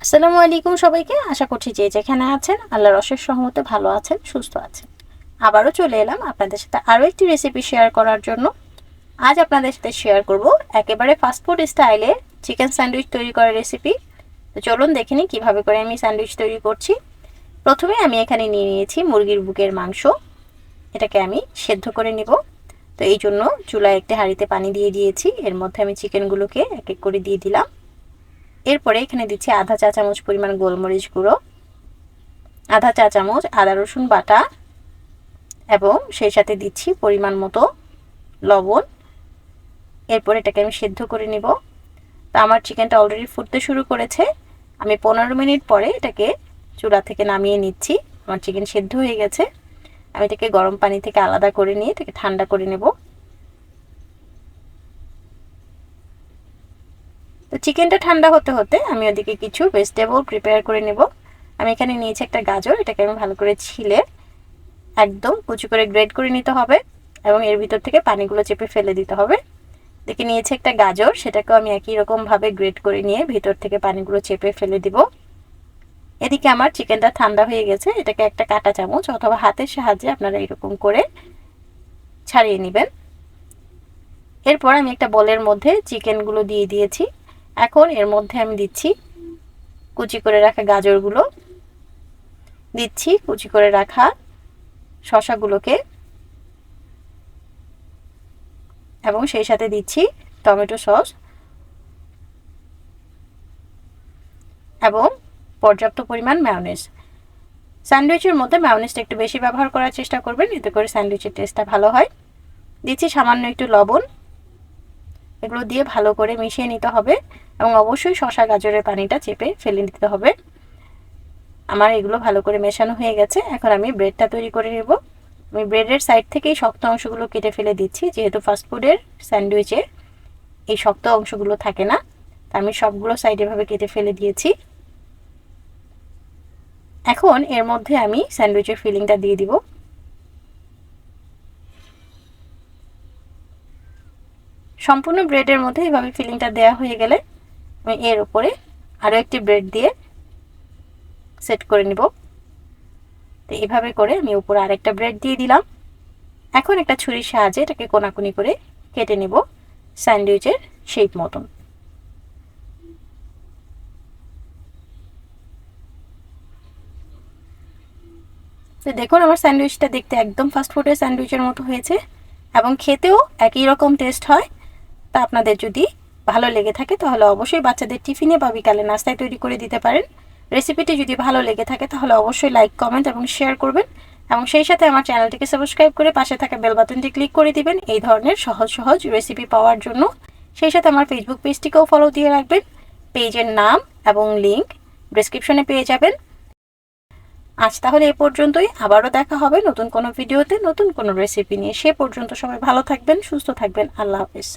আসসালামু আলাইকুম সবাইকে। আশা করছি যে যেখানে আছেন আল্লাহর অশেষ রহমতে ভালো আছেন, সুস্থ আছেন। আবারও চলে এলাম আপনাদের সাথে আরও একটি রেসিপি শেয়ার করার জন্য। আজ আপনাদের সাথে শেয়ার করব একেবারে ফাস্টফুড স্টাইলে চিকেন স্যান্ডউইচ তৈরি করার রেসিপি। তো চলুন দেখে নিই কীভাবে করে আমি স্যান্ডউইচ তৈরি করছি। প্রথমে আমি এখানে নিয়ে নিয়েছি মুরগির বুকের মাংস। এটাকে আমি সেদ্ধ করে নিব। তো এই জন্য চুলায় একটি হাঁড়িতে পানি দিয়ে দিয়েছি। এর মধ্যে আমি চিকেনগুলোকে এক এক করে দিয়ে দিলাম। এরপরে এখানে দিচ্ছি আধা চা চামচ পরিমাণ গোলমরিচ গুঁড়ো, আধা চা চামচ আদা রসুন বাটা এবং সেই সাথে দিচ্ছি পরিমাণ মতো লবণ। এরপর এটাকে আমি সেদ্ধ করে নিব। তো আমার চিকেনটা অলরেডি ফুটতে শুরু করেছে। আমি 15 মিনিট পরে এটাকে চুলা থেকে নামিয়ে নিচ্ছি। আমার চিকেন সেদ্ধ হয়ে গেছে। আমি এটাকে গরম পানি থেকে আলাদা করে নিয়ে এটাকে ঠান্ডা করে নেব। তো চিকেনটা ঠান্ডা হতে হতে আমি ওদিকে কিছু ভেজিটেবল প্রিপেয়ার করে নেব। আমি এখানে নিয়েছি একটা গাজর। এটাকে আমি ভালো করে ছিলে একদম কুচি করে গ্রেড করে নিতে হবে এবং এর ভিতর থেকে পানিগুলো চেপে ফেলে দিতে হবে। দেখে নিয়েছি একটা গাজর, সেটাকেও আমি একই রকমভাবে গ্রেড করে নিয়ে ভিতর থেকে পানিগুলো চেপে ফেলে দিব। এদিকে আমার চিকেনটা ঠান্ডা হয়ে গেছে। এটাকে একটা কাঁটা চামচ অথবা হাতের সাহায্যে আপনারা এরকম করে ছাড়িয়ে নেবেন। এরপর আমি একটা বোলের মধ্যে চিকেনগুলো দিয়ে দিয়েছি। এখন এর মধ্যে আমি দিচ্ছি কুচি করে রাখা গাজরগুলো, দিচ্ছি কুচি করে রাখা শসাগুলোকে এবং সেই সাথে দিচ্ছি টমেটো সস এবং পর্যাপ্ত পরিমাণ মায়োনেজ। স্যান্ডউইচের মধ্যে মায়োনেজটা একটু বেশি ব্যবহার করার চেষ্টা করবেন, এতে করে স্যান্ডউইচের টেস্টটা ভালো হয়। দিচ্ছি সামান্য একটু লবণ। এগুলো দিয়ে ভালো করে মিশিয়ে নিতে হবে এবং অবশ্যই শসা গাজরের পানিটা চেপে ফেলে দিতে হবে। আমার এগুলো ভালো করে মেশানো হয়ে গেছে। এখন আমি ব্রেডটা তৈরি করে নেব। আমি ব্রেডের সাইড থেকেই শক্ত অংশগুলো কেটে ফেলে দিচ্ছি, যেহেতু ফাস্টফুডের স্যান্ডউইচে এই শক্ত অংশগুলো থাকে না। তা আমি সবগুলো সাইড এভাবে কেটে ফেলে দিয়েছি। এখন এর মধ্যে আমি স্যান্ডউইচের ফিলিংটা দিয়ে দিব। সম্পূর্ণ ব্রেডের মধ্যে এভাবে ফিলিংটা দেওয়া হয়ে গেলে আমি এর উপরে আরও একটি ব্রেড দিয়ে সেট করে নিব। তো এইভাবে করে আমি উপরে আরেকটা ব্রেড দিয়ে দিলাম। এখন একটা ছুরির সাহায্যে এটাকে কোনাকুনি করে কেটে নেব স্যান্ডউইচের শেপ মতন। তো দেখুন আমার স্যান্ডউইচটা দেখতে একদম ফাস্টফুডের স্যান্ডউইচের মতো হয়েছে এবং খেতেও একই রকম টেস্ট হয়। তা আপনাদের যদি ভালো লেগে থাকে তাহলে অবশ্যই বাচ্চাদের টিফিনে বা বিকালে নাস্তায় তৈরি করে দিতে পারেন। রেসিপিটি যদি ভালো লেগে থাকে তাহলে অবশ্যই লাইক, কমেন্ট এবং শেয়ার করবেন এবং সেই সাথে আমার চ্যানেলটিকে সাবস্ক্রাইব করে পাশে থাকা বেল বাটনটি ক্লিক করে দিবেন এই ধরনের সহজ সহজ রেসিপি পাওয়ার জন্য। সেই সাথে আমার ফেসবুক পেজটিকেও ফলো দিয়ে রাখবেন। পেজের নাম এবং লিংক ডেসক্রিপশনে পেয়ে যাবেন। আজ তাহলে এ পর্যন্তই। আবারও দেখা হবে নতুন কোনো ভিডিওতে নতুন কোনো রেসিপি নিয়ে। সে পর্যন্ত সবাই ভালো থাকবেন, সুস্থ থাকবেন। আল্লাহ হাফেজ।